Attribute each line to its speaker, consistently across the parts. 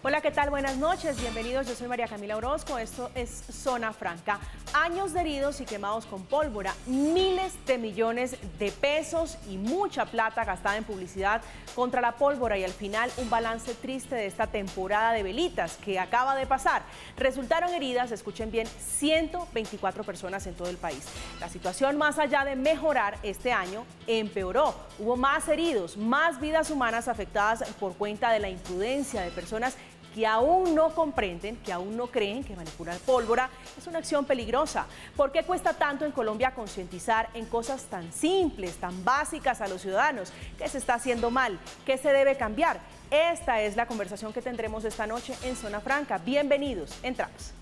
Speaker 1: Hola, ¿qué tal? Buenas noches, bienvenidos. Yo soy María Camila Orozco, esto es Zona Franca. Años de heridos y quemados con pólvora, miles de millones de pesos y mucha plata gastada en publicidad contra la pólvora y al final un balance triste de esta temporada de velitas que acaba de pasar. Resultaron heridas, escuchen bien, 124 personas en todo el país. La situación, más allá de mejorar este año, empeoró. Hubo más heridos, más vidas humanas afectadas por cuenta de la imprudencia de personas que aún no comprenden, que aún no creen que manipular pólvora es una acción peligrosa. ¿Por qué cuesta tanto en Colombia concientizar en cosas tan simples, tan básicas a los ciudadanos? ¿Qué se está haciendo mal? ¿Qué se debe cambiar? Esta es la conversación que tendremos esta noche en Zona Franca. Bienvenidos, entramos.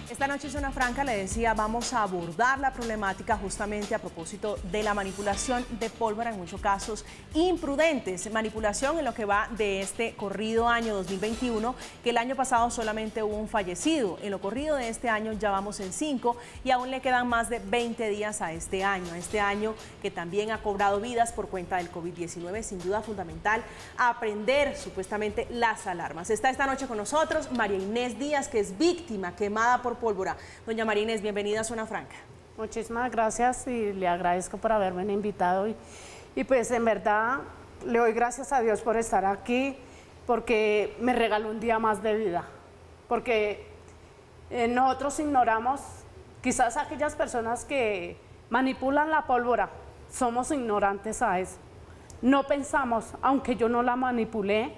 Speaker 1: Esta noche en Zona Franca, le decía, vamos a abordar la problemática justamente a propósito de la manipulación de pólvora, en muchos casos imprudentes. Manipulación en lo que va de este corrido año 2021, que el año pasado solamente hubo un fallecido. En lo corrido de este año ya vamos en 5 y aún le quedan más de 20 días a este año que también ha cobrado vidas por cuenta del COVID-19. Sin duda fundamental aprender supuestamente las alarmas. Está esta noche con nosotros María Inés Díaz, que es víctima quemada por pólvora. Doña María Inés, bienvenida a Zona Franca.
Speaker 2: Muchísimas gracias y le agradezco por haberme invitado y pues en verdad le doy gracias a Dios por estar aquí, porque me regaló un día más de vida, porque nosotros ignoramos, quizás aquellas personas que manipulan la pólvora, somos ignorantes a eso. No pensamos, aunque yo no la manipulé,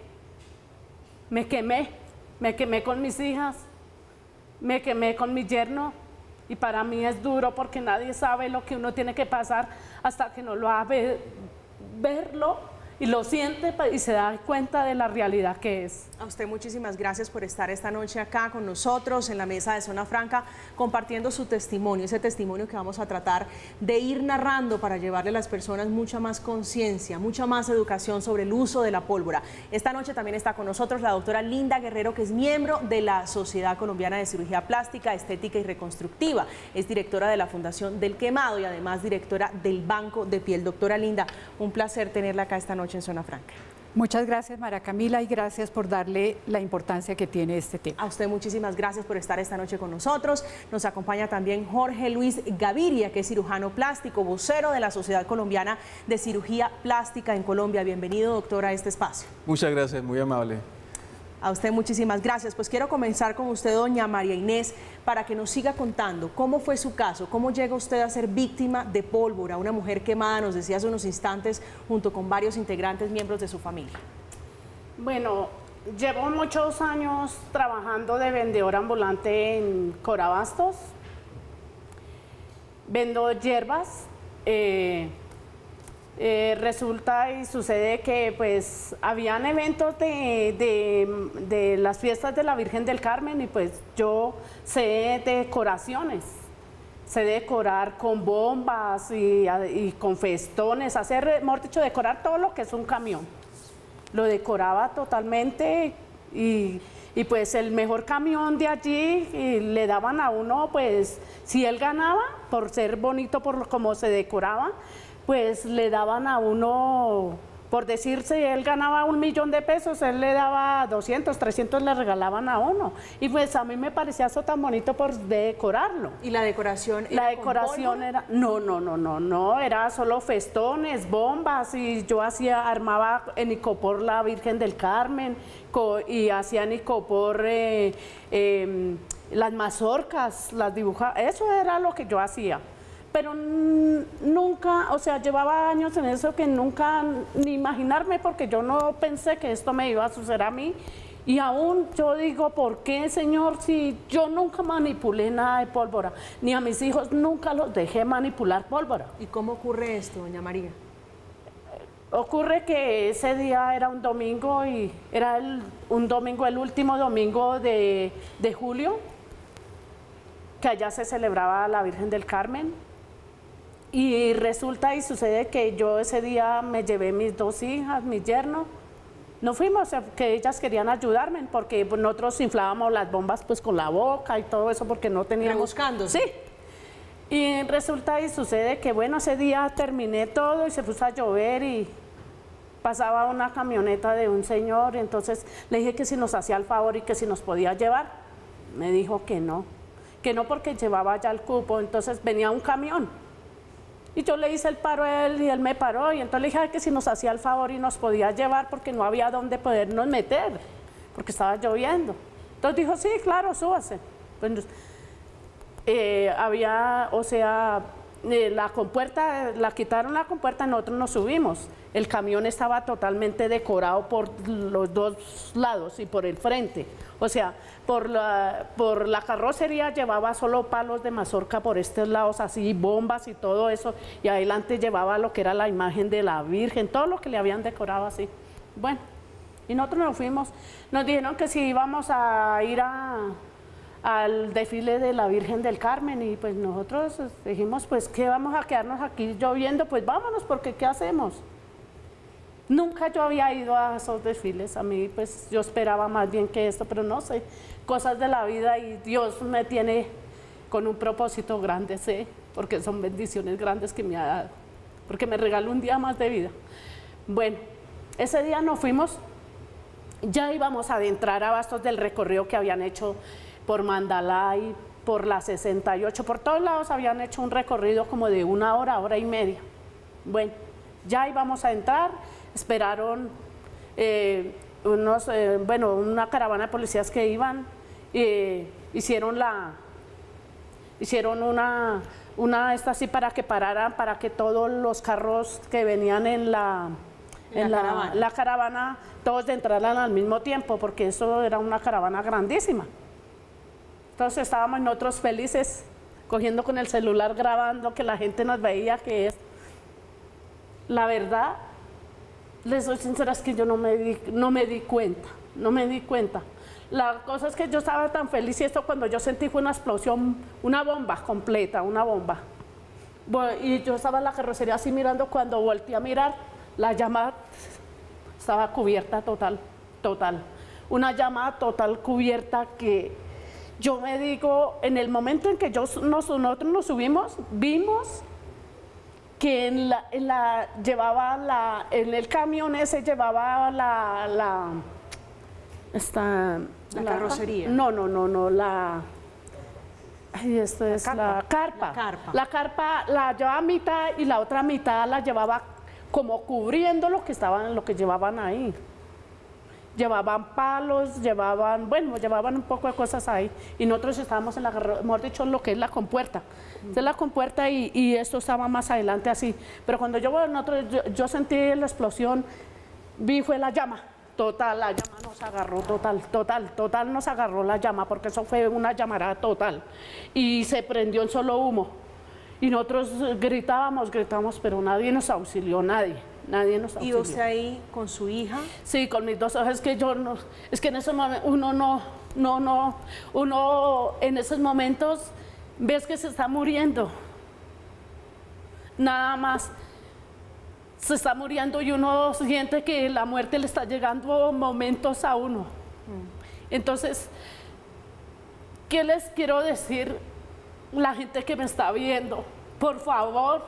Speaker 2: me quemé con mis hijas, me quemé con mi yerno y para mí es duro porque nadie sabe lo que uno tiene que pasar hasta que no lo hace verlo y lo siente y se da cuenta de la realidad que es.
Speaker 1: A usted muchísimas gracias por estar esta noche acá con nosotros en la mesa de Zona Franca compartiendo su testimonio, ese testimonio que vamos a tratar de ir narrando para llevarle a las personas mucha más conciencia, mucha más educación sobre el uso de la pólvora. Esta noche también está con nosotros la doctora Linda Guerrero, que es miembro de la Sociedad Colombiana de Cirugía Plástica, Estética y Reconstructiva. Es directora de la Fundación del Quemado y además directora del Banco de Piel. Doctora Linda, un placer tenerla acá esta noche en Zona Franca.
Speaker 3: Muchas gracias, María Camila, y gracias por darle la importancia que tiene este tema.
Speaker 1: A usted muchísimas gracias por estar esta noche con nosotros. Nos acompaña también Jorge Luis Gaviria, que es cirujano plástico, vocero de la Sociedad Colombiana de Cirugía Plástica en Colombia. Bienvenido, doctor, a este espacio.
Speaker 4: Muchas gracias, muy amable.
Speaker 1: A usted muchísimas gracias. Pues quiero comenzar con usted, doña María Inés, para que nos siga contando cómo fue su caso, cómo llega usted a ser víctima de pólvora, una mujer quemada, nos decía hace unos instantes, junto con varios integrantes, miembros de su familia.
Speaker 2: Bueno, llevo muchos años trabajando de vendedora ambulante en Corabastos. Vendo hierbas. Resulta y sucede que pues habían eventos de las fiestas de la Virgen del Carmen y pues yo sé decoraciones, sé decorar con bombas y con festones, hacer, mejor dicho, decorar todo lo que es un camión. Lo decoraba totalmente y pues el mejor camión de allí y le daban a uno, pues si él ganaba, por ser bonito, por cómo se decoraba, pues le daban a uno, por decir, si él ganaba 1 millón de pesos, él le daba 200, 300 le regalaban a uno. Y pues a mí me parecía eso tan bonito por decorarlo.
Speaker 1: ¿Y la decoración?
Speaker 2: La decoración era, no, era solo festones, bombas, y yo armaba en icopor la Virgen del Carmen, y hacía en icopor las mazorcas, las dibujaba, eso era lo que yo hacía. Pero nunca, o sea, llevaba años en eso que nunca ni imaginarme, porque yo no pensé que esto me iba a suceder a mí. Y aún yo digo, ¿por qué, Señor, si yo nunca manipulé nada de pólvora? Ni a mis hijos nunca los dejé manipular pólvora.
Speaker 1: ¿Y cómo ocurre esto, doña María?
Speaker 2: Ocurre que ese día era un domingo y era el último domingo de julio. que allá se celebraba la Virgen del Carmen. Y resulta y sucede que yo ese día me llevé mis 2 hijas, mi yerno. No fuimos, que ellas querían ayudarme porque nosotros inflábamos las bombas pues con la boca y todo eso porque no teníamos...
Speaker 1: Rebuscándose.
Speaker 2: Sí. Y resulta y sucede que bueno, ese día terminé todo y se puso a llover y pasaba una camioneta de un señor, y entonces le dije que si nos hacía el favor y que si nos podía llevar. Me dijo que no porque llevaba ya el cupo, entonces venía un camión. Y yo le hice el paro a él y él me paró y entonces le dije que si nos hacía el favor y nos podía llevar porque no había dónde podernos meter, porque estaba lloviendo. Entonces dijo, sí, claro, súbase. Pues, había, o sea, la compuerta, la quitaron la compuerta, nosotros nos subimos. El camión estaba totalmente decorado por los 2 lados y por el frente. O sea, por la carrocería llevaba solo palos de mazorca por estos lados, así, bombas y todo eso. Y adelante llevaba lo que era la imagen de la Virgen, todo lo que le habían decorado así. Bueno, y nosotros nos fuimos. Nos dijeron que si íbamos a ir al desfile de la Virgen del Carmen y pues nosotros dijimos, pues ¿qué vamos a quedarnos aquí lloviendo? Pues vámonos, porque ¿qué hacemos? Nunca yo había ido a esos desfiles, a mí pues yo esperaba más bien que esto, pero no sé, cosas de la vida y Dios me tiene con un propósito grande, sé, porque son bendiciones grandes que me ha dado, porque me regaló un día más de vida. Bueno, ese día nos fuimos, ya íbamos a adentrar a Bastos del recorrido que habían hecho por Mandalay, por la 68, por todos lados habían hecho un recorrido como de 1 hora, 1 hora y media. Bueno, ya íbamos a entrar, esperaron una caravana de policías que iban, hicieron una esta así para que pararan, para que todos los carros que venían en la caravana, todos entraran al mismo tiempo, porque eso era una caravana grandísima. Entonces estábamos nosotros felices, cogiendo con el celular, grabando, que la gente nos veía, que es... La verdad, les soy sincera, es que yo no me di cuenta. La cosa es que yo estaba tan feliz y esto cuando yo sentí fue una explosión, una bomba completa, una bomba. Y yo estaba en la carrocería así mirando, cuando volteé a mirar, la llama estaba cubierta total. Una llama total cubierta que... Yo me digo, en el momento en que nosotros nos subimos, vimos que en el camión ese llevaba la
Speaker 1: carrocería.
Speaker 2: La carpa. La carpa la llevaba a mitad y la otra mitad la llevaba como cubriendo lo que llevaban ahí. Llevaban palos, llevaban un poco de cosas ahí. Y nosotros estábamos en mejor dicho, en lo que es la compuerta. Esta es la compuerta y esto estaba más adelante así. Pero cuando yo sentí la explosión, vi fue la llama. Total, la llama nos agarró, total nos agarró la llama, porque eso fue una llamarada total. Y se prendió en solo humo. Y nosotros gritábamos, pero nadie nos auxilió, nadie nos auxilió.
Speaker 1: ¿Y usted ahí con su hija?
Speaker 2: Sí, con mis 2 hijas, es que en esos momentos uno en esos momentos ves que se está muriendo. Nada más se está muriendo y uno siente que la muerte le está llegando momentos a uno. Entonces, ¿qué les quiero decir? La gente que me está viendo, por favor,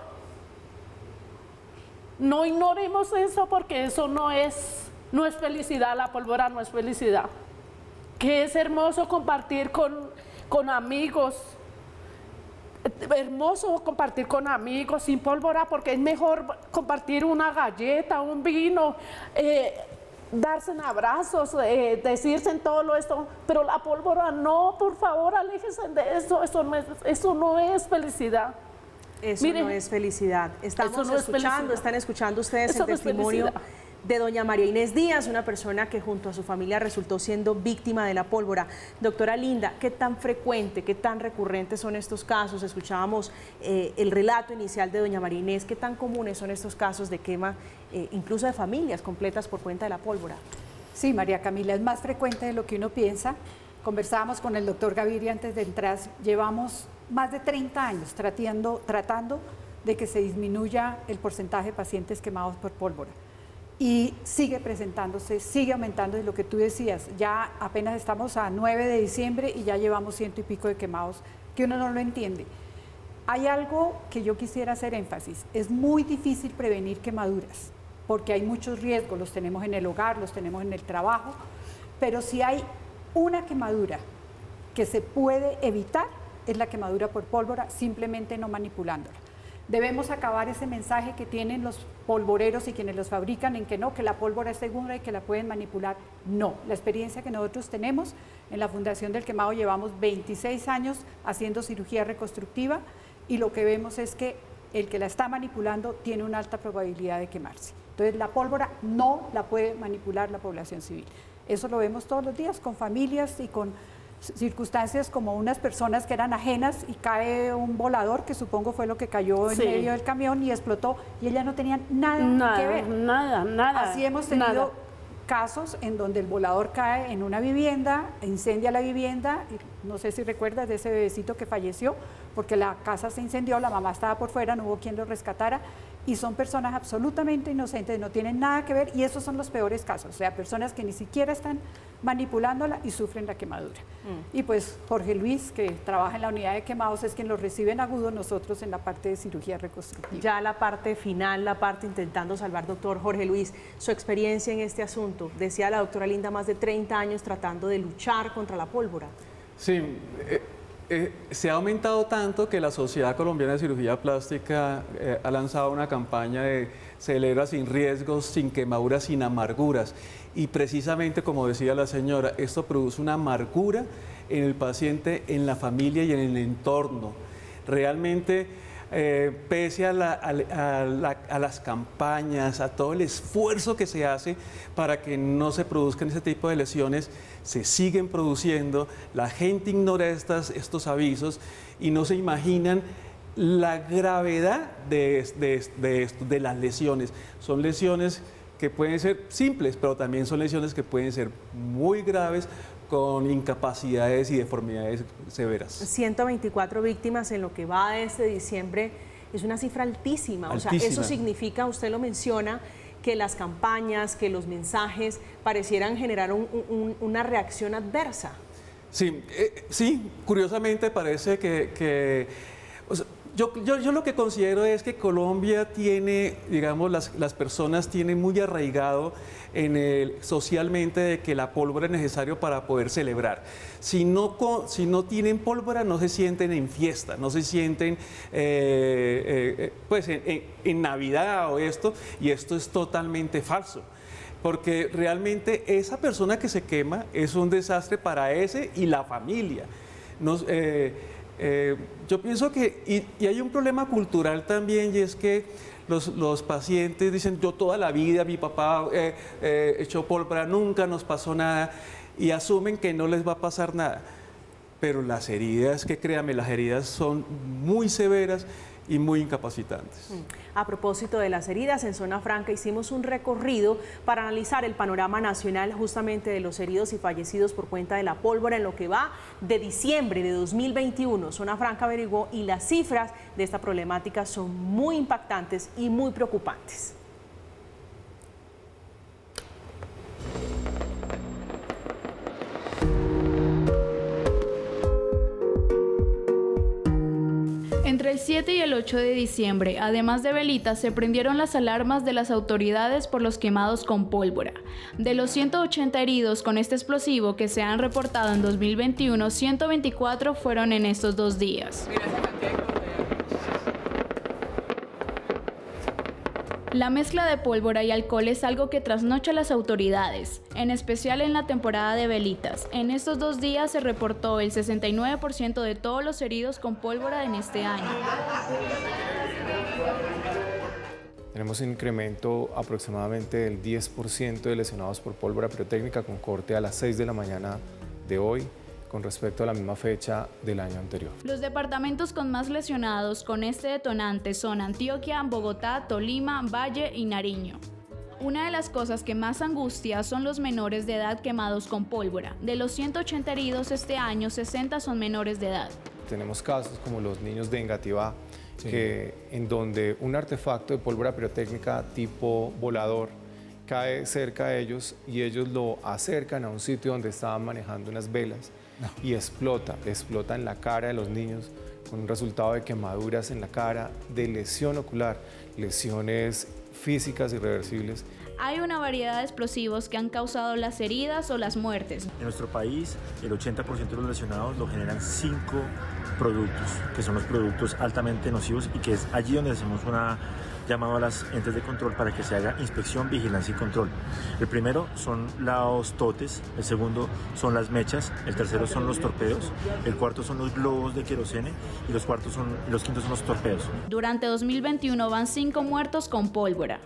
Speaker 2: no ignoremos eso, porque eso no es felicidad, la pólvora no es felicidad. Que es hermoso compartir con amigos, hermoso compartir con amigos sin pólvora, porque es mejor compartir una galleta, un vino, darse en abrazos, decirse en todo esto, pero la pólvora no, por favor, aléjense de eso, eso no es felicidad.
Speaker 1: Eso
Speaker 2: Miren,
Speaker 1: no es felicidad. Están escuchando ustedes
Speaker 2: eso
Speaker 1: el testimonio de doña María Inés Díaz, una persona que junto a su familia resultó siendo víctima de la pólvora. Doctora Linda, ¿qué tan frecuente, qué tan recurrentes son estos casos? Escuchábamos el relato inicial de doña María Inés. ¿Qué tan comunes son estos casos de quema, incluso de familias completas por cuenta de la pólvora?
Speaker 3: Sí, María Camila, es más frecuente de lo que uno piensa. conversábamos con el doctor Gaviria antes de entrar, llevamos más de 30 años tratando de que se disminuya el porcentaje de pacientes quemados por pólvora. Y sigue presentándose, sigue aumentando, y lo que tú decías, ya apenas estamos a 9 de diciembre y ya llevamos 100 y pico de quemados, que uno no lo entiende. Hay algo que yo quisiera hacer énfasis, es muy difícil prevenir quemaduras, porque hay muchos riesgos, los tenemos en el hogar, los tenemos en el trabajo, pero si hay una quemadura que se puede evitar, es la quemadura por pólvora, simplemente no manipulándola. Debemos acabar ese mensaje que tienen los polvoreros y quienes los fabrican en que no, que la pólvora es segura y que la pueden manipular. No, la experiencia que nosotros tenemos en la Fundación del Quemado, llevamos 26 años haciendo cirugía reconstructiva y lo que vemos es que el que la está manipulando tiene una alta probabilidad de quemarse. Entonces la pólvora no la puede manipular la población civil. Eso lo vemos todos los días con familias y con circunstancias como unas personas que eran ajenas y cae un volador, que supongo fue lo que cayó en medio del camión y explotó, y ellas no tenían nada que ver.
Speaker 2: Nada.
Speaker 3: Así hemos tenido casos en donde el volador cae en una vivienda, incendia la vivienda, y no sé si recuerdas de ese bebecito que falleció porque la casa se incendió, la mamá estaba por fuera, no hubo quien lo rescatara, y son personas absolutamente inocentes, no tienen nada que ver, y esos son los peores casos, o sea, personas que ni siquiera están manipulándola y sufren la quemadura. Y pues Jorge Luis, que trabaja en la unidad de quemados, es quien los recibe en agudo, nosotros en la parte de cirugía reconstructiva.
Speaker 1: Ya la parte final, la parte intentando salvar, doctor Jorge Luis, su experiencia en este asunto. Decía la doctora Linda, más de 30 años tratando de luchar contra la pólvora.
Speaker 4: Sí, se ha aumentado tanto que la Sociedad Colombiana de Cirugía Plástica ha lanzado una campaña de celebra sin riesgos, sin quemaduras, sin amarguras. Y precisamente, como decía la señora, esto produce una amargura en el paciente, en la familia y en el entorno. Realmente, pese a las campañas, a todo el esfuerzo que se hace para que no se produzcan ese tipo de lesiones, se siguen produciendo, la gente ignora estos avisos y no se imaginan la gravedad de las lesiones. Son lesiones que pueden ser simples, pero también son lesiones que pueden ser muy graves, con incapacidades y deformidades severas. 124
Speaker 1: víctimas en lo que va de este diciembre, es una cifra altísima. O sea, eso significa, usted lo menciona, que las campañas, que los mensajes parecieran generar una reacción adversa.
Speaker 4: Sí, sí, curiosamente parece que o sea, yo lo que considero es que Colombia tiene, digamos, las personas tienen muy arraigado socialmente de que la pólvora es necesario para poder celebrar. Si no tienen pólvora, no se sienten en fiesta, no se sienten pues en Navidad o esto, y esto es totalmente falso. Porque realmente esa persona que se quema es un desastre para ese y la familia. Yo pienso que, y hay un problema cultural también, y es que los pacientes dicen, yo toda la vida, mi papá echó pólvora, nunca nos pasó nada, y asumen que no les va a pasar nada. Pero las heridas, que créanme, las heridas son muy severas y muy incapacitantes.
Speaker 1: A propósito de las heridas, en Zona Franca hicimos un recorrido para analizar el panorama nacional justamente de los heridos y fallecidos por cuenta de la pólvora en lo que va de diciembre de 2021. Zona Franca averiguó y las cifras de esta problemática son muy impactantes y muy preocupantes.
Speaker 5: Entre el 7 y el 8 de diciembre, además de velitas, se prendieron las alarmas de las autoridades por los quemados con pólvora. De los 180 heridos con este explosivo que se han reportado en 2021, 124 fueron en estos 2 días. La mezcla de pólvora y alcohol es algo que trasnocha a las autoridades, en especial en la temporada de velitas. En estos 2 días se reportó el 69% de todos los heridos con pólvora en este año.
Speaker 6: Tenemos un incremento aproximadamente del 10% de lesionados por pólvora pirotécnica con corte a las 6 de la mañana de hoy, con respecto a la misma fecha del año anterior.
Speaker 5: Los departamentos con más lesionados con este detonante son Antioquia, Bogotá, Tolima, Valle y Nariño. Una de las cosas que más angustia son los menores de edad quemados con pólvora. De los 180 heridos este año, 60 son menores de edad.
Speaker 6: Tenemos casos como los niños de Engativá, en donde un artefacto de pólvora pirotécnica tipo volador cae cerca de ellos y ellos lo acercan a un sitio donde estaban manejando unas velas y explota en la cara de los niños con un resultado de quemaduras en la cara, de lesión ocular, lesiones físicas irreversibles.
Speaker 5: Hay una variedad de explosivos que han causado las heridas o las muertes.
Speaker 7: En nuestro país, el 80% de los lesionados lo generan 5 productos, que son los productos altamente nocivos y que es allí donde hacemos una llamado a las entes de control para que se haga inspección, vigilancia y control. El primero son los totes, el segundo son las mechas, el tercero son los torpedos, el cuarto son los globos de querosene y los quintos son los torpedos.
Speaker 5: Durante 2021 van 5 muertos con pólvora.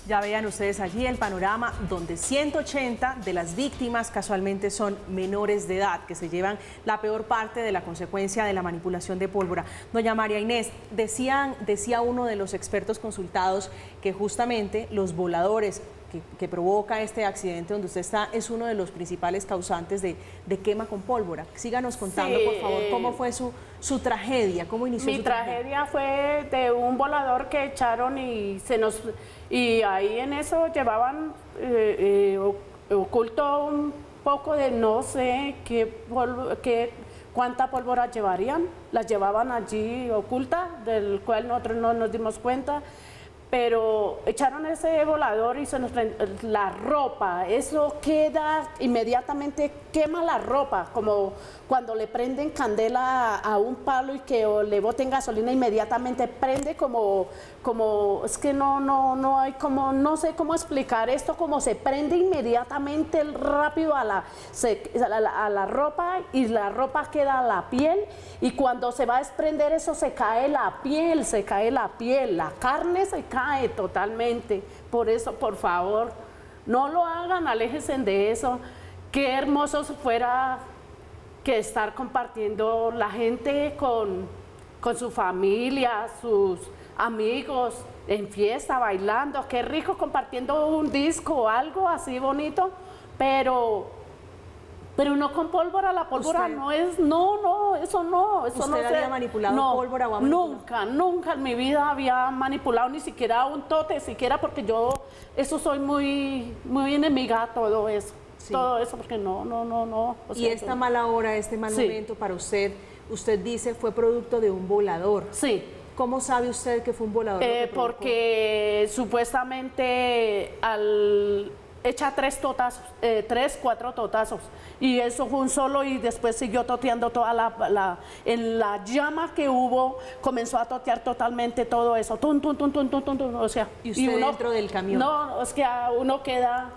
Speaker 1: Ya vean ustedes allí el panorama donde 180 de las víctimas casualmente son menores de edad, que se llevan la peor parte de la consecuencia de la manipulación de pólvora. Doña María Inés, decía uno de los expertos consultados que justamente los voladores que provoca este accidente donde usted está es uno de los principales causantes de quema con pólvora. Síganos contando, por favor, cómo fue su tragedia, cómo inició su tragedia.
Speaker 2: Mi tragedia fue de un volador que echaron y ahí en eso llevaban oculto un poco de no sé cuánta pólvora llevarían. Las llevaban allí oculta, del cual nosotros no nos dimos cuenta. Pero echaron ese volador y se nos la ropa, eso queda, inmediatamente quema la ropa, como cuando le prenden candela a un palo y que le boten gasolina, inmediatamente prende como es que no hay como, no sé cómo explicar esto, como se prende inmediatamente rápido a la ropa y la ropa queda a la piel y cuando se va a desprender eso se cae la piel, la carne se cae totalmente. Por eso, por favor, no lo hagan, aléjense de eso. Qué hermoso fuera que estar compartiendo la gente con su familia, sus amigos, en fiesta, bailando. Qué rico compartiendo un disco o algo así bonito, pero no con pólvora. La pólvora no es, eso no. Eso
Speaker 1: ¿Usted había manipulado pólvora o
Speaker 2: nunca en mi vida había manipulado ni siquiera un tote, siquiera porque yo, eso soy muy enemiga a todo eso. Sí. Todo eso, porque no. O
Speaker 1: sea, y esta mala hora, este mal momento para usted dice fue producto de un volador.
Speaker 2: Sí.
Speaker 1: ¿Cómo sabe usted que fue un volador?
Speaker 2: Porque supuestamente echa 4 totazos y eso fue un solo y después siguió toteando toda en la llama que hubo comenzó a totear totalmente todo eso, o sea,
Speaker 1: ¿Y usted dentro del camión?
Speaker 2: No, es que uno queda,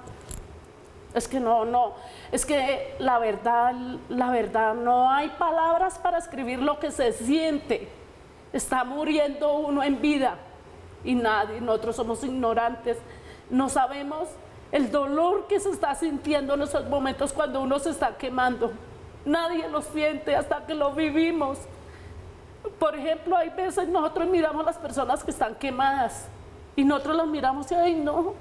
Speaker 2: es que es que la verdad no hay palabras para escribir lo que se siente. Está muriendo uno en vida y nosotros somos ignorantes, no sabemos el dolor que se está sintiendo en esos momentos cuando uno se está quemando. Nadie lo siente hasta que lo vivimos. Por ejemplo, hay veces nosotros miramos a las personas que están quemadas y nosotros los miramos y, ay no,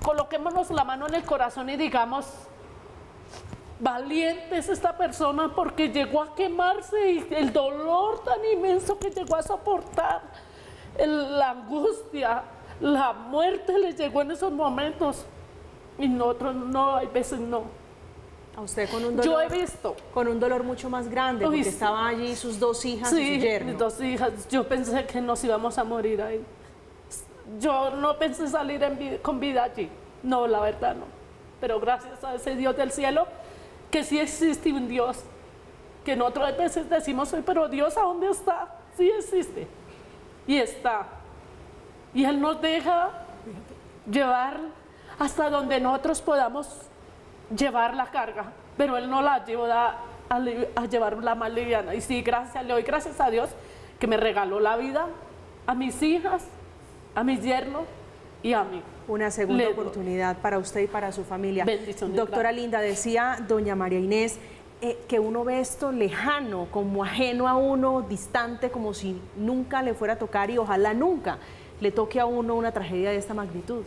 Speaker 2: coloquémonos la mano en el corazón y digamos, valiente es esta persona porque llegó a quemarse y el dolor tan inmenso que llegó a soportar. La angustia, la muerte le llegó en esos momentos y nosotros no, hay veces no.
Speaker 1: A usted con un dolor.
Speaker 2: Yo he visto.
Speaker 1: Con un dolor mucho más grande, porque estaban allí sus 2 hijas y su yerno.
Speaker 2: Mis 2 hijas. Yo pensé que nos íbamos a morir ahí. Yo no pensé salir con vida allí. No, la verdad no. Pero gracias a ese Dios del cielo, que sí existe un Dios. Que nosotros a veces decimos, pero Dios, ¿a dónde está? Sí existe. Y está. Y Él nos deja llevar hasta donde nosotros podamos llevar la carga, pero Él no la lleva a llevarla más liviana. Y sí, le doy gracias a Dios que me regaló la vida, a mis hijas, a mis yernos, y a mí.
Speaker 1: Una segunda
Speaker 2: Le-
Speaker 1: oportunidad para usted y para su familia.
Speaker 2: Bendiciones,
Speaker 1: Doctora
Speaker 2: gracias.
Speaker 1: Linda, decía doña María Inés que uno ve esto lejano, como ajeno a uno, distante, como si nunca le fuera a tocar y ojalá nunca le toque a uno una tragedia de esta magnitud.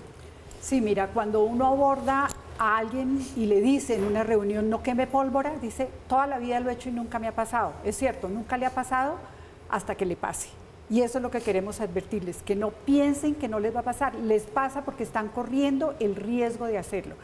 Speaker 3: Sí, mira, cuando uno aborda a alguien y le dice en una reunión no queme pólvora, dice toda la vida lo he hecho y nunca me ha pasado. Es cierto, nunca le ha pasado hasta que le pase. Y eso es lo que queremos advertirles, que no piensen que no les va a pasar, les pasa porque están corriendo el riesgo de hacerlo.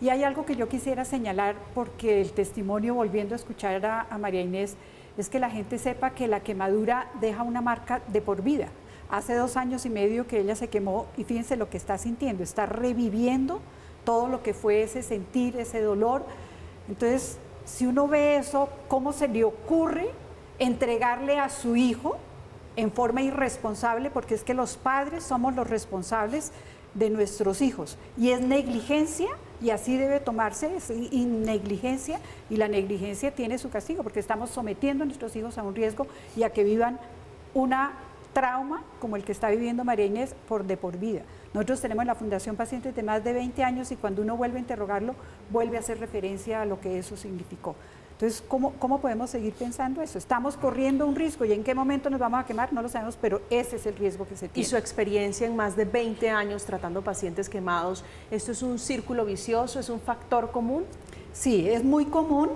Speaker 3: Y hay algo que yo quisiera señalar, porque el testimonio, volviendo a escuchar a María Inés, es que la gente sepa que la quemadura deja una marca de por vida. Hace 2 años y medio que ella se quemó y fíjense lo que está sintiendo, está reviviendo todo lo que fue ese sentir, ese dolor. Entonces, si uno ve eso, ¿cómo se le ocurre entregarle a su hijo en forma irresponsable? Porque es que los padres somos los responsables de nuestros hijos y es negligencia y así debe tomarse, es negligencia, y la negligencia tiene su castigo porque estamos sometiendo a nuestros hijos a un riesgo y a que vivan una trauma como el que está viviendo María Inés de por vida. Nosotros tenemos en la Fundación pacientes de más de 20 años y cuando uno vuelve a interrogarlo, vuelve a hacer referencia a lo que eso significó. Entonces, ¿cómo podemos seguir pensando eso? Estamos corriendo un riesgo y en qué momento nos vamos a quemar, no lo sabemos, pero ese es el riesgo que se tiene.
Speaker 1: Y su experiencia en más de 20 años tratando pacientes quemados, ¿esto es un círculo vicioso, es un factor común?
Speaker 3: Sí, es muy común.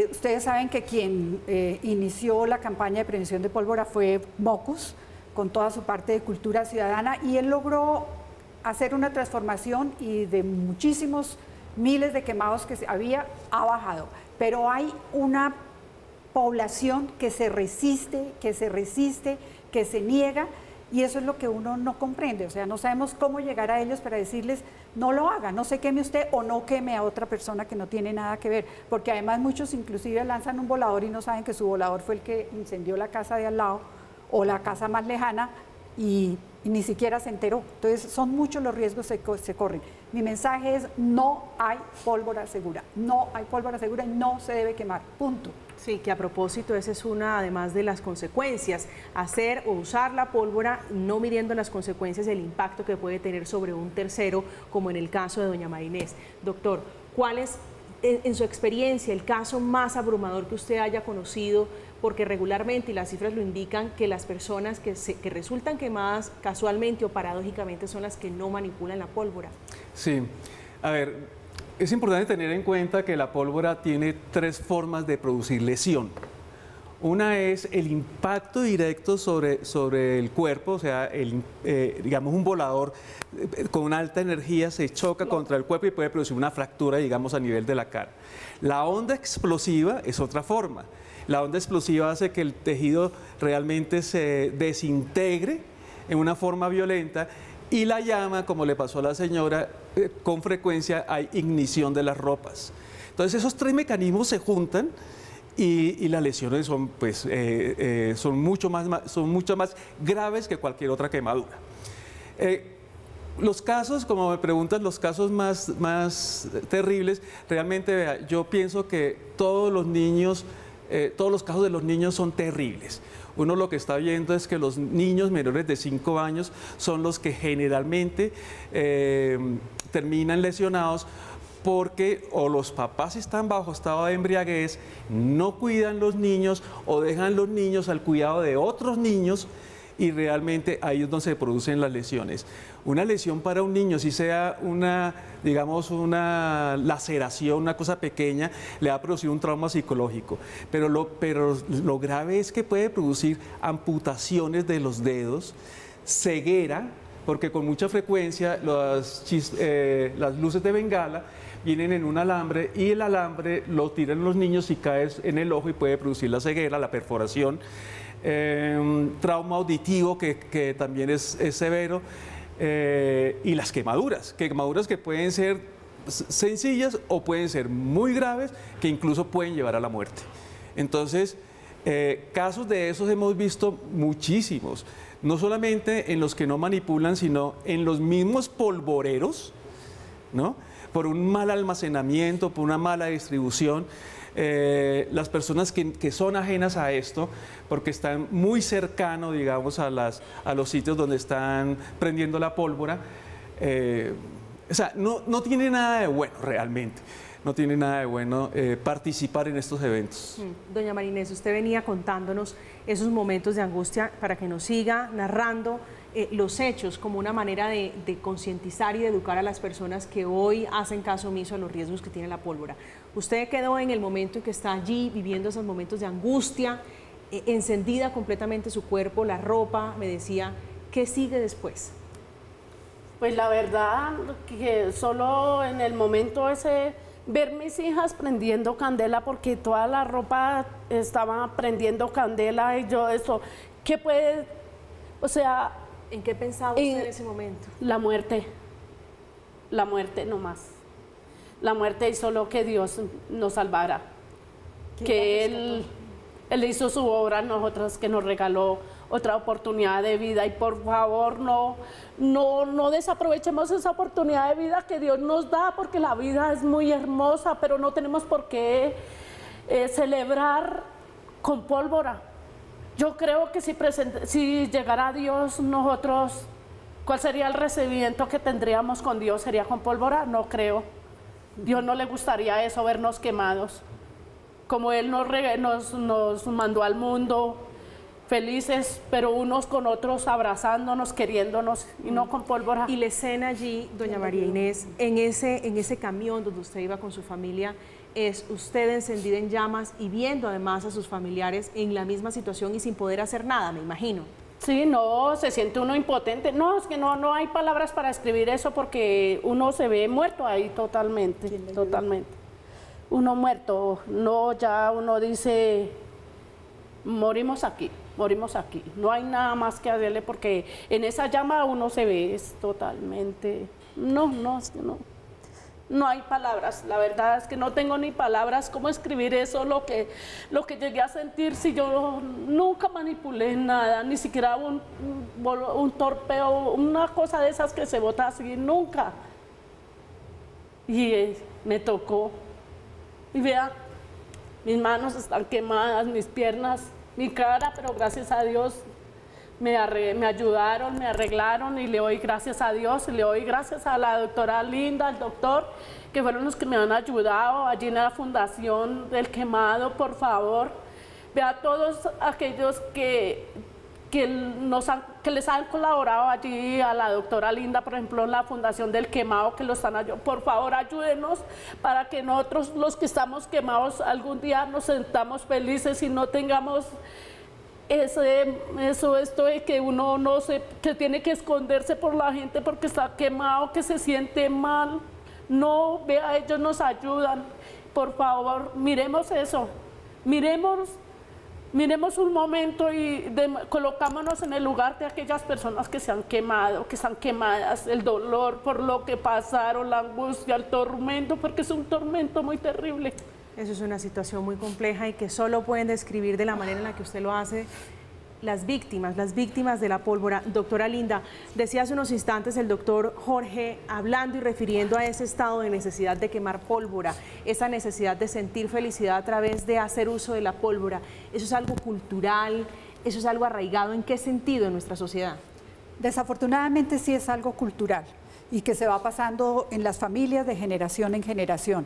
Speaker 3: Ustedes saben que quien inició la campaña de prevención de pólvora fue Mocus, con toda su parte de cultura ciudadana, y él logró hacer una transformación y de muchísimos miles de quemados que había, ha bajado. Pero hay una población que se resiste, que se niega, y eso es lo que uno no comprende. O sea, no sabemos cómo llegar a ellos para decirles, no lo haga, no se queme usted o no queme a otra persona que no tiene nada que ver. Porque además muchos inclusive lanzan un volador y no saben que su volador fue el que incendió la casa de al lado o la casa más lejana y ni siquiera se enteró. Entonces, son muchos los riesgos que se corren. Mi mensaje es, no hay pólvora segura, no hay pólvora segura y no se debe quemar, punto.
Speaker 1: Sí, que a propósito, esa es una, además de las consecuencias, hacer o usar la pólvora no midiendo las consecuencias, el impacto que puede tener sobre un tercero, como en el caso de doña María Inés. Doctor, ¿cuál es, en su experiencia, el caso más abrumador que usted haya conocido? Porque regularmente, y las cifras lo indican, que las personas que resultan quemadas casualmente o paradójicamente son las que no manipulan la pólvora.
Speaker 4: Sí, a ver, es importante tener en cuenta que la pólvora tiene 3 formas de producir lesión. Una es el impacto directo sobre el cuerpo, o sea, digamos un volador con una alta energía se choca contra el cuerpo y puede producir una fractura, digamos, a nivel de la cara. La onda explosiva es otra forma. La onda explosiva hace que el tejido realmente se desintegre en una forma violenta y la llama, como le pasó a la señora, con frecuencia hay ignición de las ropas. Entonces esos 3 mecanismos se juntan y las lesiones son, pues, son mucho más graves que cualquier otra quemadura. Los casos, como me preguntan, los casos más terribles, realmente, vea, yo pienso que todos los casos de los niños son terribles. Uno lo que está viendo es que los niños menores de 5 años son los que generalmente terminan lesionados porque o los papás están bajo estado de embriaguez, no cuidan los niños o dejan los niños al cuidado de otros niños y realmente ahí es donde se producen las lesiones. Una lesión para un niño, si sea digamos, una laceración, una cosa pequeña, le va a producir un trauma psicológico. Pero lo grave es que puede producir amputaciones de los dedos, ceguera, porque con mucha frecuencia las luces de bengala vienen en un alambre y el alambre lo tiran los niños y cae en el ojo y puede producir la ceguera, la perforación. Trauma auditivo que también es severo, y las quemaduras que pueden ser sencillas o pueden ser muy graves, que incluso pueden llevar a la muerte. Entonces, casos de esos hemos visto muchísimos, no solamente en los que no manipulan, sino en los mismos polvoreros, ¿no? Por un mal almacenamiento, por una mala distribución. Las personas que son ajenas a esto, porque están muy cercanos, digamos, a los sitios donde están prendiendo la pólvora, O sea, no tiene nada de bueno realmente. No tiene nada de bueno participar en estos eventos.
Speaker 1: Doña María Inés, usted venía contándonos esos momentos de angustia para que nos siga narrando los hechos como una manera de concientizar y de educar a las personas que hoy hacen caso omiso a los riesgos que tiene la pólvora. Usted quedó en el momento en que está allí viviendo esos momentos de angustia, encendida completamente su cuerpo, la ropa, me decía, ¿qué sigue después?
Speaker 2: Pues la verdad que solo en el momento ese, ver mis hijas prendiendo candela, porque toda la ropa estaba prendiendo candela y yo eso, ¿qué puede, o sea...
Speaker 1: ¿En qué pensaba usted en ese momento?
Speaker 2: La muerte nomás. La muerte y solo que Dios nos salvara. Que Él hizo su obra a nosotros, que nos regaló otra oportunidad de vida, y por favor no desaprovechemos esa oportunidad de vida que Dios nos da, porque la vida es muy hermosa, pero no tenemos por qué celebrar con pólvora. Yo creo que si llegara Dios, nosotros, ¿cuál sería el recibimiento que tendríamos con Dios? ¿Sería con pólvora? No creo. Dios no le gustaría eso, vernos quemados. Como Él nos mandó al mundo felices, pero unos con otros abrazándonos, queriéndonos, y no con pólvora.
Speaker 1: Y la escena allí, doña María Inés, en ese camión donde usted iba con su familia, es usted encendida en llamas y viendo además a sus familiares en la misma situación y sin poder hacer nada, me imagino.
Speaker 2: Sí, no, se siente uno impotente. No, es que no hay palabras para escribir eso, porque uno se ve muerto ahí totalmente, totalmente. Uno muerto, no, ya uno dice, morimos aquí. No hay nada más que hacerle, porque en esa llama uno se ve, es totalmente, es que no hay palabras. La verdad es que no tengo ni palabras cómo escribir eso, lo que llegué a sentir, si yo nunca manipulé nada, ni siquiera un torpeo, una cosa de esas que se bota así, nunca. Y me tocó. Y vea, mis manos están quemadas, mis piernas, mi cara, pero gracias a Dios me ayudaron, me arreglaron, y le doy gracias a Dios, y le doy gracias a la doctora Linda, al doctor, que fueron los que me han ayudado allí en la Fundación del Quemado. Por favor, vea a todos aquellos que les han colaborado allí, a la doctora Linda, por ejemplo, en la Fundación del Quemado, que los están ayudando. Por favor, ayúdenos para que nosotros, los que estamos quemados, algún día nos sentamos felices y no tengamos esto de que uno que tiene que esconderse por la gente porque está quemado, que se siente mal. No, vea, ellos nos ayudan. Por favor, miremos eso, miremos un momento y colocámonos en el lugar de aquellas personas que se han quemado, que están quemadas, el dolor por lo que pasaron, la angustia, el tormento, porque es un tormento muy terrible.
Speaker 1: Eso es una situación muy compleja y que solo pueden describir de la manera en la que usted lo hace las víctimas de la pólvora. Doctora Linda, decía hace unos instantes el doctor Jorge, hablando y refiriendo a ese estado de necesidad de quemar pólvora, esa necesidad de sentir felicidad a través de hacer uso de la pólvora. ¿Eso es algo cultural? ¿Eso es algo arraigado? ¿En qué sentido en nuestra sociedad?
Speaker 3: Desafortunadamente sí es algo cultural y que se va pasando en las familias de generación en generación,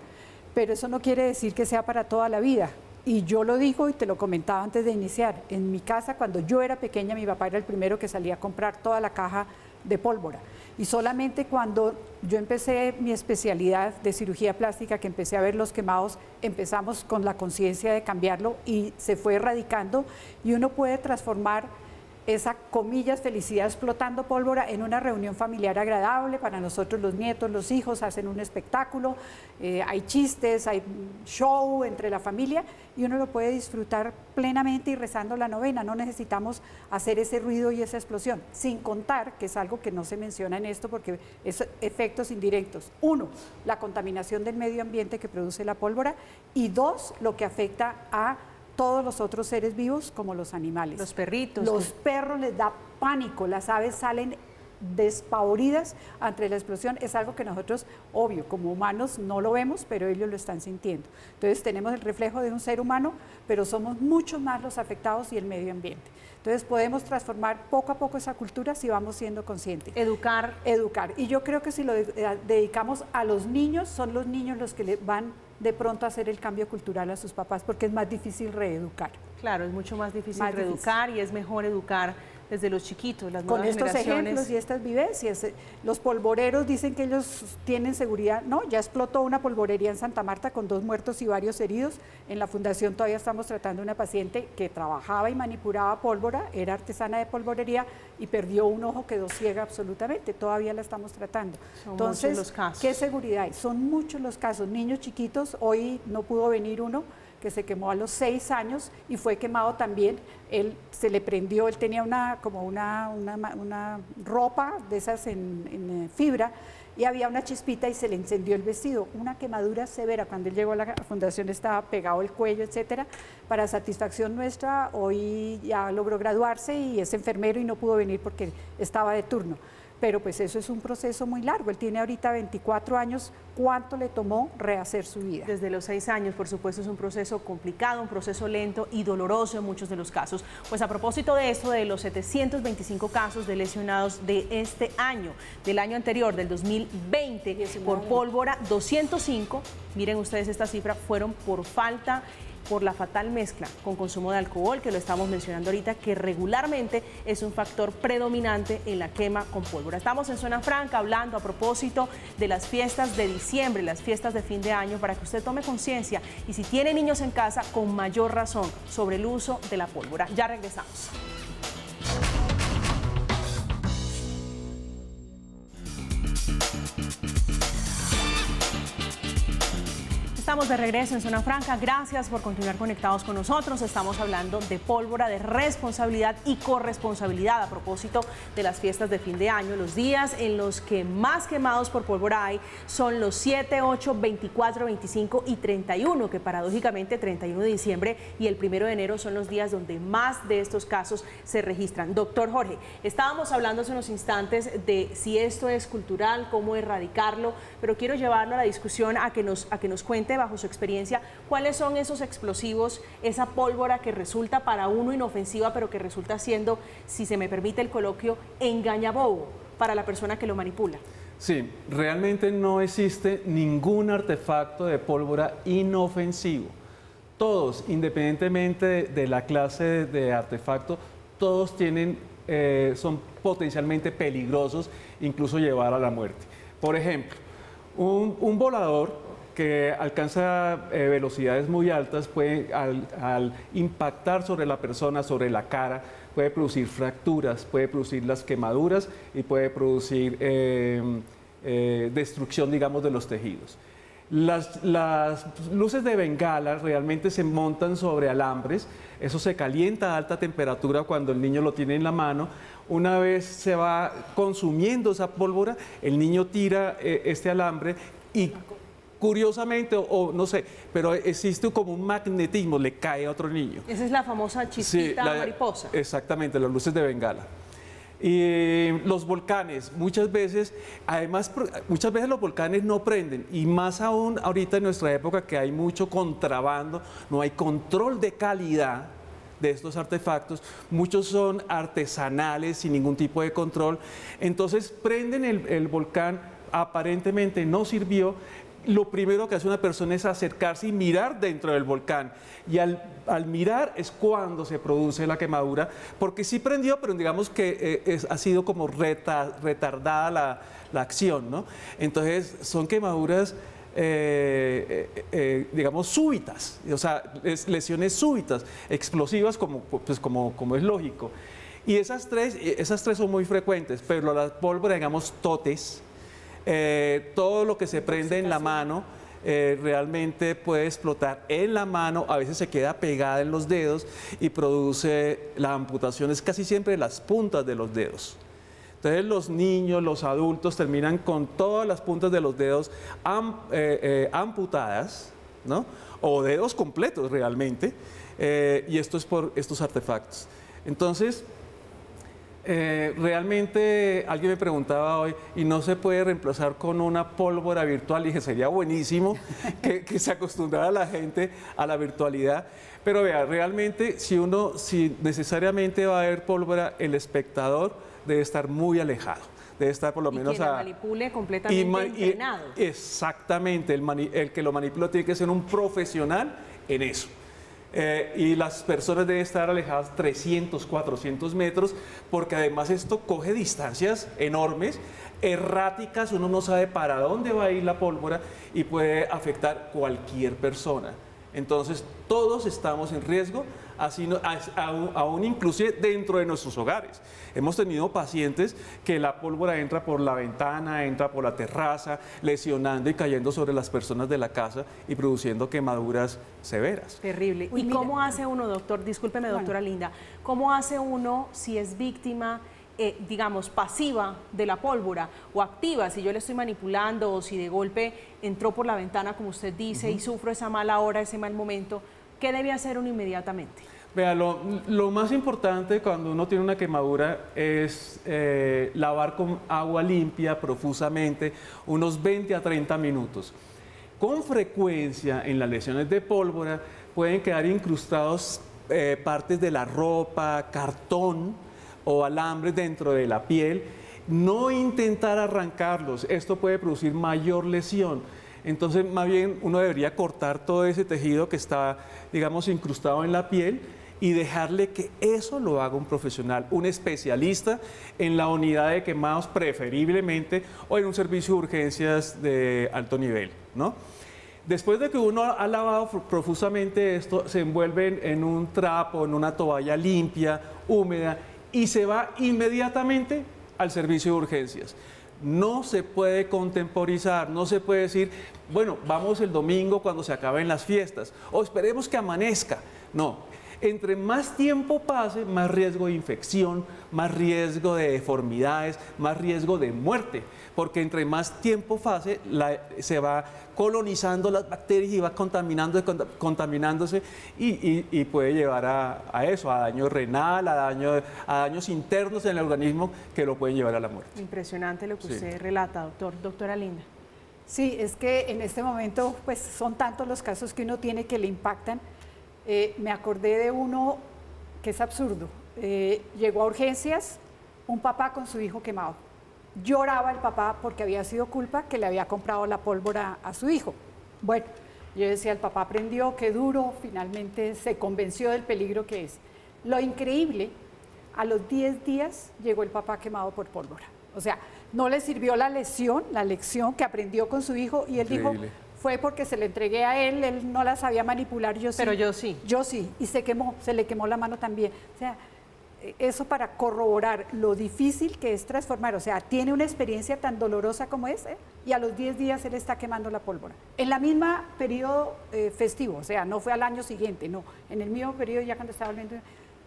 Speaker 3: pero eso no quiere decir que sea para toda la vida. Y yo lo digo y te lo comentaba antes de iniciar. En mi casa, cuando yo era pequeña, mi papá era el primero que salía a comprar toda la caja de pólvora. Y solamente cuando yo empecé mi especialidad de cirugía plástica, que empecé a ver los quemados, empezamos con la conciencia de cambiarlo y se fue erradicando. Y uno puede transformar esa, comillas, felicidad explotando pólvora en una reunión familiar agradable. Para nosotros los nietos, los hijos hacen un espectáculo, hay chistes, hay show entre la familia y uno lo puede disfrutar plenamente y rezando la novena. No necesitamos hacer ese ruido y esa explosión, sin contar, que es algo que no se menciona en esto porque es efectos indirectos. Uno, la contaminación del medio ambiente que produce la pólvora, y dos, lo que afecta a todos los otros seres vivos como los animales.
Speaker 1: Los perritos.
Speaker 3: Los perros les da pánico, las aves salen despavoridas ante la explosión. Es algo que nosotros, obvio, como humanos no lo vemos, pero ellos lo están sintiendo. Entonces tenemos el reflejo de un ser humano, pero somos muchos más los afectados y el medio ambiente. Entonces podemos transformar poco a poco esa cultura si vamos siendo conscientes.
Speaker 1: Educar.
Speaker 3: Educar. Y yo creo que si lo dedicamos a los niños, son los niños los que le van de pronto a hacer el cambio cultural a sus papás, porque es más difícil reeducar.
Speaker 1: Claro, es mucho más difícil reeducar y es mejor educar desde los chiquitos, las nuevas
Speaker 3: generaciones. Con estos ejemplos y estas vivencias, los polvoreros dicen que ellos tienen seguridad. No, ya explotó una polvorería en Santa Marta con 2 muertos y varios heridos. En la fundación todavía estamos tratando una paciente que trabajaba y manipulaba pólvora, era artesana de polvorería y perdió un ojo, quedó ciega absolutamente. Todavía la estamos tratando.
Speaker 1: Entonces, muchos los casos.
Speaker 3: ¿Qué seguridad hay? Son muchos los casos. Niños chiquitos, hoy no pudo venir uno que se quemó a los 6 años y fue quemado también. Él se le prendió, él tenía una ropa de esas en fibra y había una chispita y se le encendió el vestido. Una quemadura severa. Cuando él llegó a la fundación estaba pegado el cuello, etcétera. Para satisfacción nuestra, hoy ya logró graduarse y es enfermero y no pudo venir porque estaba de turno. Pero pues eso es un proceso muy largo. Él tiene ahorita 24 años. ¿Cuánto le tomó rehacer su vida?
Speaker 1: Desde los 6 años, por supuesto, es un proceso complicado, un proceso lento y doloroso en muchos de los casos. Pues a propósito de esto, de los 725 casos de lesionados de este año, del año anterior, del 2020, 19. Por pólvora, 205, miren ustedes esta cifra, fueron por la fatal mezcla con consumo de alcohol, que lo estamos mencionando ahorita, que regularmente es un factor predominante en la quema con pólvora. Estamos en Zona Franca hablando a propósito de las fiestas de diciembre, las fiestas de fin de año, para que usted tome conciencia y si tiene niños en casa, con mayor razón, sobre el uso de la pólvora. Ya regresamos. Estamos de regreso en Zona Franca. Gracias por continuar conectados con nosotros. Estamos hablando de pólvora, de responsabilidad y corresponsabilidad a propósito de las fiestas de fin de año. Los días en los que más quemados por pólvora hay son los 7, 8, 24, 25 y 31, que paradójicamente 31 de diciembre y el 1 de enero son los días donde más de estos casos se registran. Doctor Jorge, estábamos hablando hace unos instantes de si esto es cultural, cómo erradicarlo, pero quiero llevarlo a la discusión a que nos cuente bajo su experiencia cuáles son esos explosivos, esa pólvora que resulta para uno inofensiva, pero que resulta siendo, si se me permite el coloquio, engañabobo para la persona que lo manipula.
Speaker 4: Sí, realmente no existe ningún artefacto de pólvora inofensivo. Todos, independientemente de la clase de artefacto, todos son potencialmente peligrosos, incluso llevar a la muerte. Por ejemplo, un volador que alcanza velocidades muy altas, puede, al impactar sobre la persona, sobre la cara, puede producir fracturas, puede producir las quemaduras y puede producir destrucción, digamos, de los tejidos. Las luces de bengala realmente se montan sobre alambres, eso se calienta a alta temperatura cuando el niño lo tiene en la mano. Una vez se va consumiendo esa pólvora, el niño tira este alambre y curiosamente, o no sé, pero existe como un magnetismo, le cae a otro niño.
Speaker 1: Esa es la famosa chispita mariposa.
Speaker 4: Exactamente, las luces de bengala. Y los volcanes, muchas veces los volcanes no prenden, y más aún ahorita en nuestra época que hay mucho contrabando, no hay control de calidad de estos artefactos, muchos son artesanales sin ningún tipo de control, entonces prenden el volcán, aparentemente no sirvió. Lo primero que hace una persona es acercarse y mirar dentro del volcán, y al mirar es cuando se produce la quemadura, porque sí prendió, pero digamos que ha sido como retardada la acción, ¿no? Entonces son quemaduras digamos súbitas, o sea, lesiones súbitas, explosivas como es lógico. Y esas tres son muy frecuentes, pero la pólvora, digamos, totes, todo lo que se prende en la mano realmente puede explotar en la mano, a veces se queda pegada en los dedos y produce la amputación, es casi siempre las puntas de los dedos. Entonces los niños, los adultos terminan con todas las puntas de los dedos amputadas, ¿no? O dedos completos realmente, y esto es por estos artefactos. Entonces, Realmente alguien me preguntaba hoy, ¿y no se puede reemplazar con una pólvora virtual? Y dije, sería buenísimo que se acostumbrara la gente a la virtualidad. Pero vea, realmente si necesariamente va a haber pólvora, el espectador debe estar muy alejado. Debe estar por lo menos
Speaker 1: quien la manipule completamente entrenado.
Speaker 4: Exactamente, el que lo manipula tiene que ser un profesional en eso. Y las personas deben estar alejadas 300, 400 metros, porque además esto coge distancias enormes, erráticas, uno no sabe para dónde va a ir la pólvora y puede afectar cualquier persona. Entonces, todos estamos en riesgo, así aún inclusive dentro de nuestros hogares. Hemos tenido pacientes que la pólvora entra por la ventana, entra por la terraza, lesionando y cayendo sobre las personas de la casa y produciendo quemaduras severas.
Speaker 1: Terrible. ¿Y cómo hace uno, doctor? Discúlpeme, doctora Linda. ¿Cómo hace uno si es víctima, digamos, pasiva de la pólvora o activa, si yo le estoy manipulando o si de golpe entró por la ventana, como usted dice, y sufro esa mala hora, ese mal momento? ¿Qué debe hacer uno inmediatamente?
Speaker 4: Vea, lo más importante cuando uno tiene una quemadura es lavar con agua limpia profusamente unos 20 a 30 minutos. Con frecuencia en las lesiones de pólvora pueden quedar incrustados partes de la ropa, cartón o alambres dentro de la piel. No intentar arrancarlos, esto puede producir mayor lesión. Entonces, más bien, uno debería cortar todo ese tejido que está, digamos, incrustado en la piel y dejarle que eso lo haga un profesional, un especialista en la unidad de quemados preferiblemente o en un servicio de urgencias de alto nivel, ¿no? Después de que uno ha lavado profusamente esto, se envuelve en un trapo, en una toalla limpia, húmeda y se va inmediatamente al servicio de urgencias. No se puede contemporizar, no se puede decir, bueno, vamos el domingo cuando se acaben las fiestas o esperemos que amanezca. No, entre más tiempo pase, más riesgo de infección, más riesgo de deformidades, más riesgo de muerte, porque entre más tiempo pase, se va colonizando las bacterias y va contaminándose y puede llevar a eso, a daño renal, a daños internos en el organismo que lo pueden llevar a la muerte.
Speaker 1: Impresionante lo que usted relata, doctor. Doctora Linda.
Speaker 3: Sí, es que en este momento pues son tantos los casos que uno tiene que le impactan. Me acordé de uno que es absurdo. Llegó a urgencias un papá con su hijo quemado. Lloraba el papá porque había sido culpa que le había comprado la pólvora a su hijo. Bueno, yo decía, el papá aprendió, qué duro, finalmente se convenció del peligro que es. Lo increíble, a los 10 días llegó el papá quemado por pólvora. O sea, no le sirvió la lección que aprendió con su hijo y él dijo, fue porque se le entregué a él no la sabía manipular, yo sí.
Speaker 1: Pero yo sí.
Speaker 3: Yo sí, y se le quemó la mano también. O sea, eso para corroborar lo difícil que es transformar, o sea, tiene una experiencia tan dolorosa como esa y a los 10 días él está quemando la pólvora. En la misma periodo festivo, o sea, no fue al año siguiente, no, en el mismo periodo ya cuando estaba volviendo.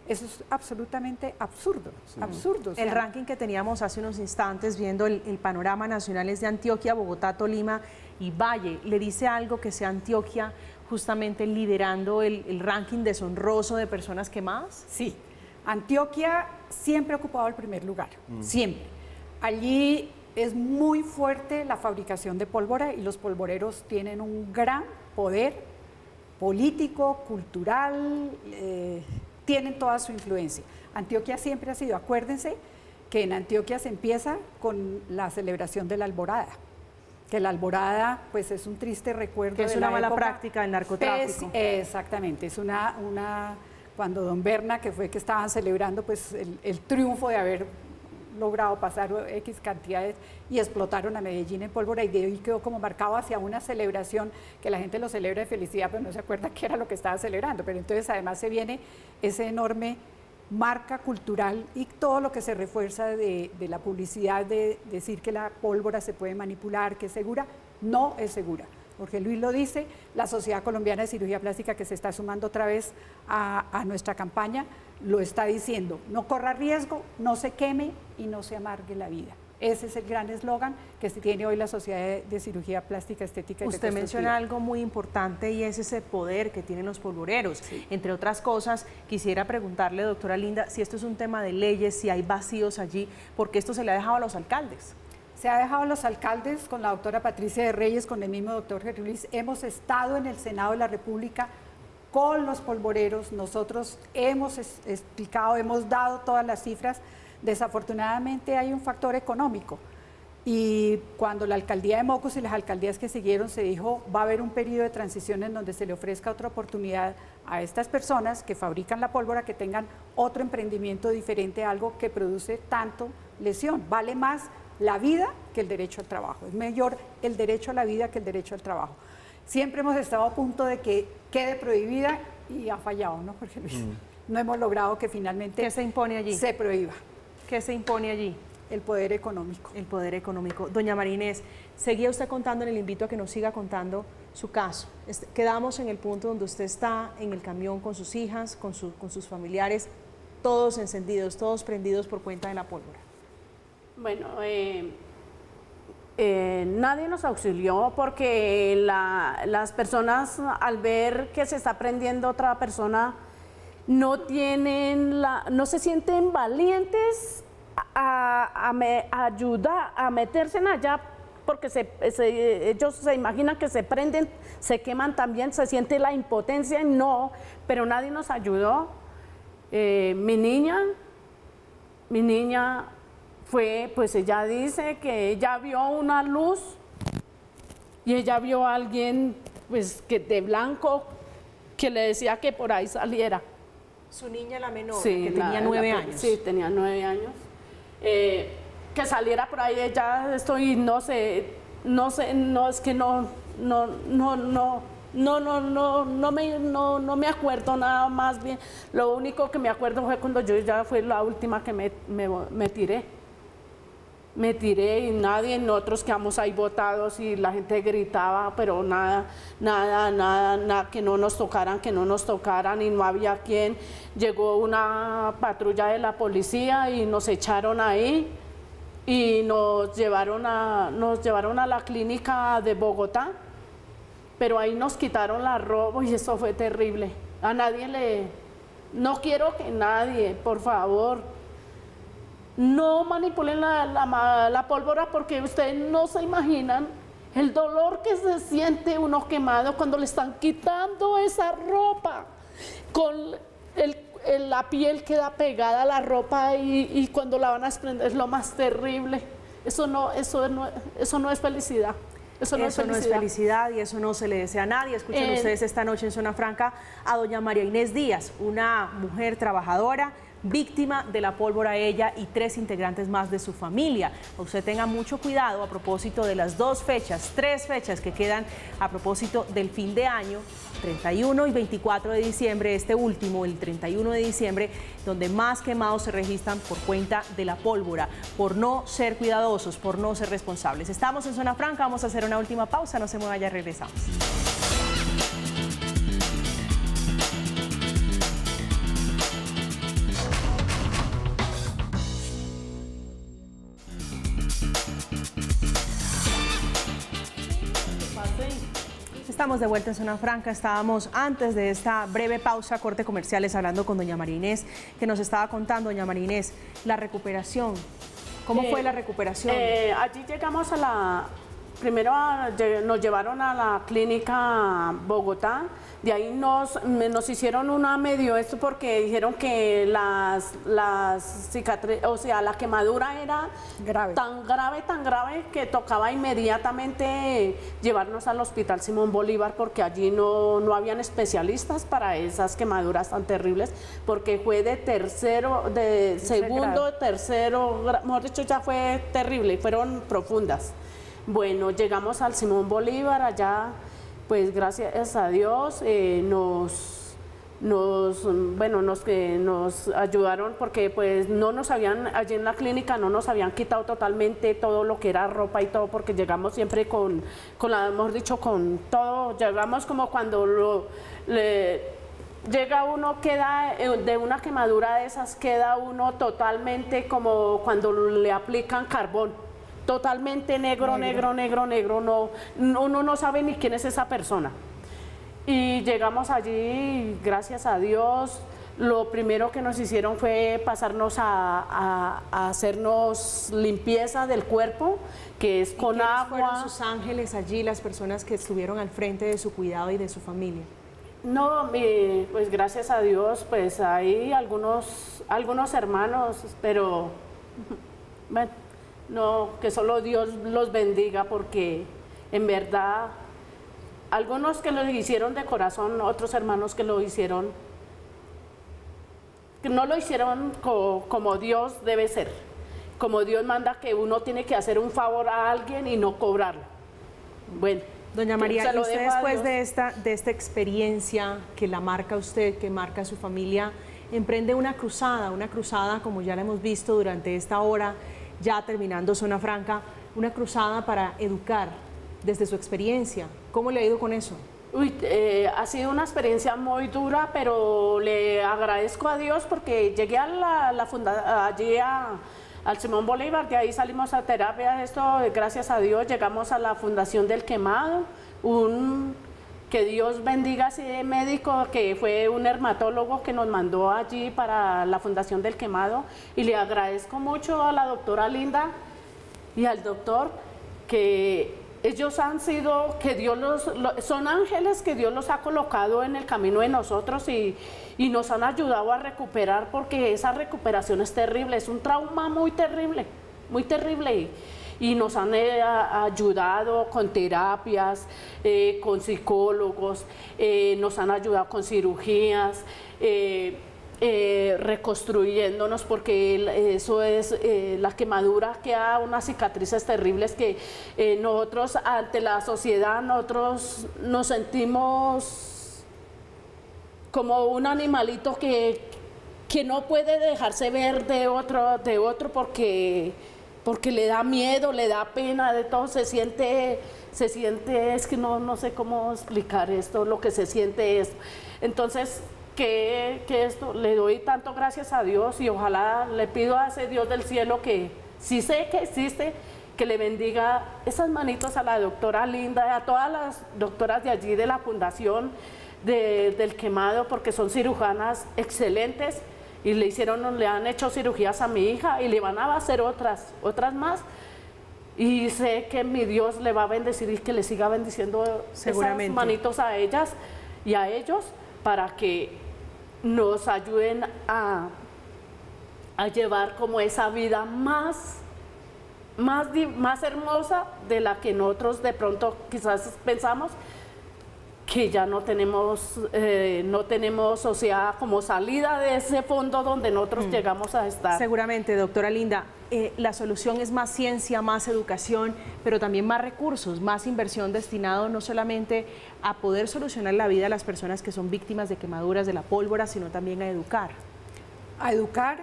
Speaker 3: Eso es absolutamente absurdo, absurdo. O sea,
Speaker 1: el ranking que teníamos hace unos instantes, viendo el panorama nacional, es de Antioquia, Bogotá, Tolima y Valle. ¿Le dice algo que sea Antioquia justamente liderando el ranking deshonroso de personas quemadas?
Speaker 3: Sí, Antioquia siempre ha ocupado el primer lugar, siempre. Allí es muy fuerte la fabricación de pólvora y los polvoreros tienen un gran poder político, cultural, tienen toda su influencia. Antioquia siempre ha sido, acuérdense que en Antioquia se empieza con la celebración de la Alborada, que la Alborada pues es un triste recuerdo
Speaker 1: que es una mala práctica del narcotráfico.
Speaker 3: Exactamente, es cuando don Berna, que fue que estaban celebrando pues el triunfo de haber logrado pasar X cantidades y explotaron a Medellín en pólvora y de ahí quedó como marcado hacia una celebración que la gente lo celebra de felicidad, pero no se acuerda qué era lo que estaba celebrando. Pero entonces además se viene ese enorme marca cultural y todo lo que se refuerza de la publicidad de decir que la pólvora se puede manipular, que es segura, no es segura. Jorge Luis lo dice, la Sociedad Colombiana de Cirugía Plástica, que se está sumando otra vez a nuestra campaña, lo está diciendo. No corra riesgo, no se queme y no se amargue la vida. Ese es el gran eslogan que tiene hoy la Sociedad de Cirugía Plástica, Estética y
Speaker 1: Usted menciona algo muy importante y es ese poder que tienen los polvoreros. Sí. Entre otras cosas, quisiera preguntarle, doctora Linda, si esto es un tema de leyes, si hay vacíos allí, porque esto se le ha dejado a los alcaldes.
Speaker 3: Se ha dejado a los alcaldes, con la doctora Patricia de Reyes, con el mismo doctor Jerry Luis. Hemos estado en el Senado de la República con los polvoreros, nosotros hemos explicado, hemos dado todas las cifras. Desafortunadamente hay un factor económico y cuando la alcaldía de Mocos y las alcaldías que siguieron se dijo va a haber un periodo de transición en donde se le ofrezca otra oportunidad a estas personas que fabrican la pólvora que tengan otro emprendimiento diferente, algo que produce tanto lesión. Vale más la vida que el derecho al trabajo, es mayor el derecho a la vida que el derecho al trabajo. Siempre hemos estado a punto de que quede prohibida y ha fallado, ¿no, Jorge Luis? No hemos logrado que finalmente
Speaker 1: ¿qué se impone allí?
Speaker 3: Se prohíba.
Speaker 1: ¿Qué se impone allí?
Speaker 3: El poder económico.
Speaker 1: El poder económico. Doña María Inés, seguía usted contando, le invito a que nos siga contando su caso. Quedamos en el punto donde usted está en el camión con sus hijas, con sus familiares, todos encendidos, todos prendidos por cuenta de la pólvora.
Speaker 2: Bueno, nadie nos auxilió porque las personas al ver que se está prendiendo otra persona no se sienten valientes a ayudar, a meterse en allá porque ellos se imaginan que se prenden, se queman también, se siente la impotencia, no, pero nadie nos ayudó. Mi niña fue, pues ella dice que ella vio una luz y ella vio a alguien pues que de blanco que le decía que por ahí saliera.
Speaker 1: Su niña, la menor,
Speaker 2: sí,
Speaker 1: que tenía 9 años.
Speaker 2: Sí, tenía 9 años. Que saliera por ahí, ella estoy, no es que no me acuerdo nada más bien. Lo único que me acuerdo fue cuando yo ya fue la última que me tiré. Me tiré y nosotros quedamos ahí botados y la gente gritaba, pero nada, que no nos tocaran y no había quien. Llegó una patrulla de la policía y nos echaron ahí y nos llevaron a la clínica de Bogotá, pero ahí nos quitaron la ropa y eso fue terrible. A nadie no quiero que nadie, por favor, no manipulen la pólvora porque ustedes no se imaginan el dolor que se siente uno quemado cuando le están quitando esa ropa. Con la piel queda pegada a la ropa y cuando la van a desprender es lo más terrible. Eso no es felicidad. Eso no es
Speaker 1: felicidad y eso no se le desea a nadie. Escuchen ustedes esta noche en Zona Franca a doña María Inés Díaz, una mujer trabajadora, víctima de la pólvora, ella y 3 integrantes más de su familia. Usted tenga mucho cuidado a propósito de las 3 fechas que quedan a propósito del fin de año, 31 y 24 de diciembre, este último, el 31 de diciembre, donde más quemados se registran por cuenta de la pólvora, por no ser cuidadosos, por no ser responsables. Estamos en Zona Franca, vamos a hacer una última pausa, no se mueva, ya regresamos. Estamos de vuelta en Zona Franca, estábamos antes de esta breve pausa, corte comerciales, hablando con doña María Inés, que nos estaba contando, doña María Inés, la recuperación. ¿Cómo fue la recuperación?
Speaker 2: Allí llegamos primero nos llevaron a la clínica Bogotá, de ahí nos hicieron una medio esto porque dijeron que las cicatrices, o sea, la quemadura era tan grave que tocaba inmediatamente llevarnos al Hospital Simón Bolívar porque allí no habían especialistas para esas quemaduras tan terribles, porque fue de segundo, tercero, mejor dicho, ya fue terrible, fueron profundas. Bueno, llegamos al Simón Bolívar, allá pues gracias a Dios nos ayudaron porque pues allí en la clínica no nos habían quitado totalmente todo lo que era ropa y todo, porque llegamos siempre con todo, llegamos como cuando llega uno, queda de una quemadura de esas, queda uno totalmente como cuando le aplican carbón. totalmente negro, negro, negro, negro, no, uno no sabe ni quién es esa persona. Y llegamos allí, gracias a Dios, lo primero que nos hicieron fue pasarnos a hacernos limpieza del cuerpo, que es con agua.
Speaker 1: ¿Fueron sus ángeles allí, las personas que estuvieron al frente de su cuidado y de su familia?
Speaker 2: No, pues gracias a Dios, pues hay algunos hermanos, pero bueno, no, que solo Dios los bendiga, porque en verdad, algunos que lo hicieron de corazón, otros hermanos que lo hicieron, que no lo hicieron como Dios debe ser, como Dios manda, que uno tiene que hacer un favor a alguien y no cobrarlo. Bueno,
Speaker 1: doña María, ¿y usted después de esta experiencia que la marca usted, que marca a su familia, emprende una cruzada como ya la hemos visto durante esta hora, ya terminando Zona Franca, una cruzada para educar desde su experiencia? ¿Cómo le ha ido con eso?
Speaker 2: Uy, ha sido una experiencia muy dura, pero le agradezco a Dios porque llegué a allí al Simón Bolívar, de ahí salimos a terapia, gracias a Dios llegamos a la Fundación del Quemado, que Dios bendiga a ese médico que fue un dermatólogo que nos mandó allí para la Fundación del Quemado, y le agradezco mucho a la doctora Linda y al doctor, que ellos han sido, que Dios son ángeles que Dios los ha colocado en el camino de nosotros y nos han ayudado a recuperar, porque esa recuperación es terrible, es un trauma muy terrible, y nos han ayudado con terapias, con psicólogos, nos han ayudado con cirugías, reconstruyéndonos, porque eso es la quemadura, queda unas cicatrices terribles que nosotros ante la sociedad nosotros nos sentimos como un animalito que no puede dejarse ver de otro porque le da miedo, le da pena, de todo, se siente, es que no sé cómo explicar esto, lo que se siente es. Entonces, que esto, le doy tanto gracias a Dios, y ojalá le pido a ese Dios del cielo, que sí sé que existe, que le bendiga esas manitos a la doctora Linda, a todas las doctoras de allí de la Fundación del Quemado, porque son cirujanas excelentes, y le han hecho cirugías a mi hija y le van a hacer otras más, y sé que mi Dios le va a bendecir y que le siga bendiciendo seguramente esas manitos a ellas y a ellos, para que nos ayuden a llevar como esa vida más hermosa de la que nosotros de pronto quizás pensamos que ya no tenemos, o sea, como salida de ese fondo donde nosotros llegamos a estar.
Speaker 1: Seguramente, doctora Linda, la solución es más ciencia, más educación, pero también más recursos, más inversión destinado no solamente a poder solucionar la vida de las personas que son víctimas de quemaduras de la pólvora, sino también a educar.
Speaker 3: A educar,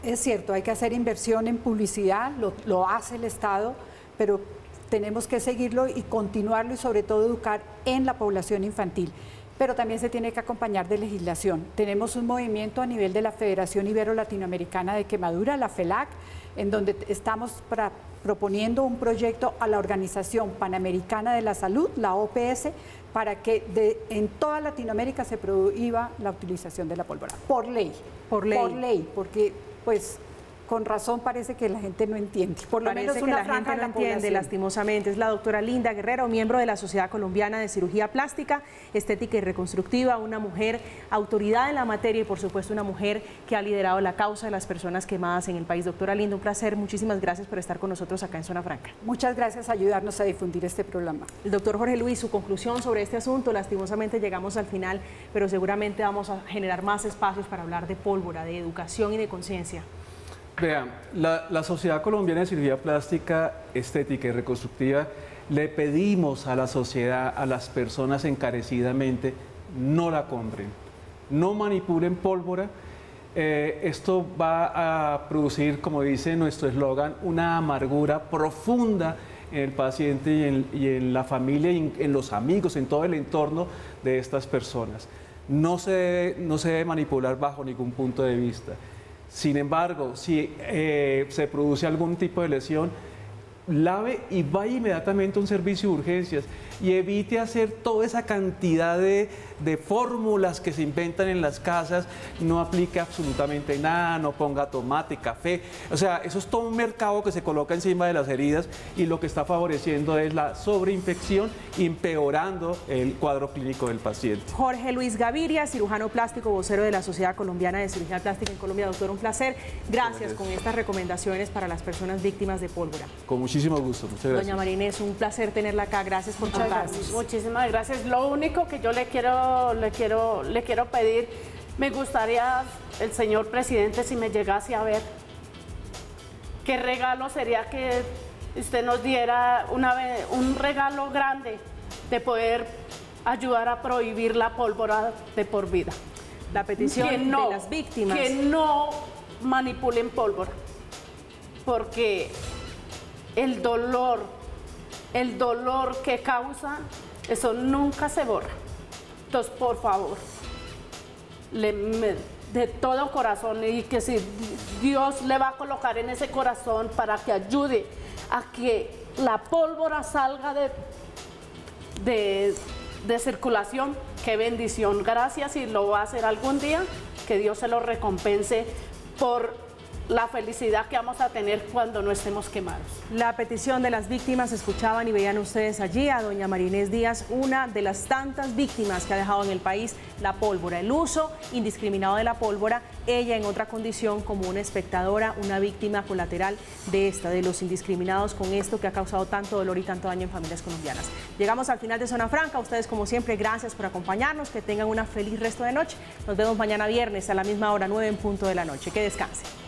Speaker 3: es cierto, hay que hacer inversión en publicidad, lo hace el Estado, pero tenemos que seguirlo y continuarlo, y sobre todo educar en la población infantil. Pero también se tiene que acompañar de legislación. Tenemos un movimiento a nivel de la Federación Ibero-Latinoamericana de Quemadura, la FELAC, en donde estamos proponiendo un proyecto a la Organización Panamericana de la Salud, la OPS, para que en toda Latinoamérica se prohíba la utilización de la pólvora, por ley. Por ley, porque pues con razón parece que la gente no entiende. Por lo menos una franja de la entiende,
Speaker 1: lastimosamente. Es la doctora Linda Guerrero, miembro de la Sociedad Colombiana de Cirugía Plástica, Estética y Reconstructiva, una mujer autoridad en la materia y por supuesto una mujer que ha liderado la causa de las personas quemadas en el país. Doctora Linda, un placer, muchísimas gracias por estar con nosotros acá en Zona Franca.
Speaker 3: Muchas gracias por ayudarnos a difundir este programa.
Speaker 1: El doctor Jorge Luis, su conclusión sobre este asunto. Lastimosamente llegamos al final, pero seguramente vamos a generar más espacios para hablar de pólvora, de educación y de conciencia.
Speaker 4: Vean, la Sociedad Colombiana de Cirugía Plástica, Estética y Reconstructiva, le pedimos a la sociedad, a las personas encarecidamente, no la compren, no manipulen pólvora. Esto va a producir, como dice nuestro eslogan, una amargura profunda en el paciente y en la familia, y en los amigos, en todo el entorno de estas personas. No se debe manipular bajo ningún punto de vista. Sin embargo, si se produce algún tipo de lesión, lave y vaya inmediatamente a un servicio de urgencias y evite hacer toda esa cantidad de fórmulas que se inventan en las casas, no aplique absolutamente nada, no ponga tomate, café, o sea, eso es todo un mercado que se coloca encima de las heridas y lo que está favoreciendo es la sobreinfección, empeorando el cuadro clínico del paciente.
Speaker 1: Jorge Luis Gaviria, cirujano plástico, vocero de la Sociedad Colombiana de Cirugía Plástica en Colombia. Doctor, un placer. Gracias con estas recomendaciones para las personas víctimas de pólvora.
Speaker 4: Con muchísimo gusto, muchas gracias.
Speaker 1: Doña María Inés, un placer tenerla acá. Gracias por contarnos.
Speaker 2: Muchísimas gracias. Lo único que yo le quiero pedir, me gustaría, el señor presidente, si me llegase a ver, qué regalo sería que usted nos diera un regalo grande de poder ayudar a prohibir la pólvora de por vida.
Speaker 1: La petición de las víctimas.
Speaker 2: Que no manipulen pólvora, porque el dolor que causa, eso nunca se borra. Entonces, por favor, de todo corazón, y que si Dios le va a colocar en ese corazón para que ayude a que la pólvora salga de circulación, qué bendición. Gracias, y lo va a hacer algún día, que Dios se lo recompense por la felicidad que vamos a tener cuando no estemos quemados.
Speaker 1: La petición de las víctimas, escuchaban y veían ustedes allí a doña María Inés Díaz, una de las tantas víctimas que ha dejado en el país la pólvora, el uso indiscriminado de la pólvora, ella en otra condición como una espectadora, una víctima colateral de los indiscriminados con esto que ha causado tanto dolor y tanto daño en familias colombianas. Llegamos al final de Zona Franca. Ustedes, como siempre, gracias por acompañarnos, que tengan una feliz resto de noche. Nos vemos mañana viernes a la misma hora, 9 en punto de la noche. Que descansen.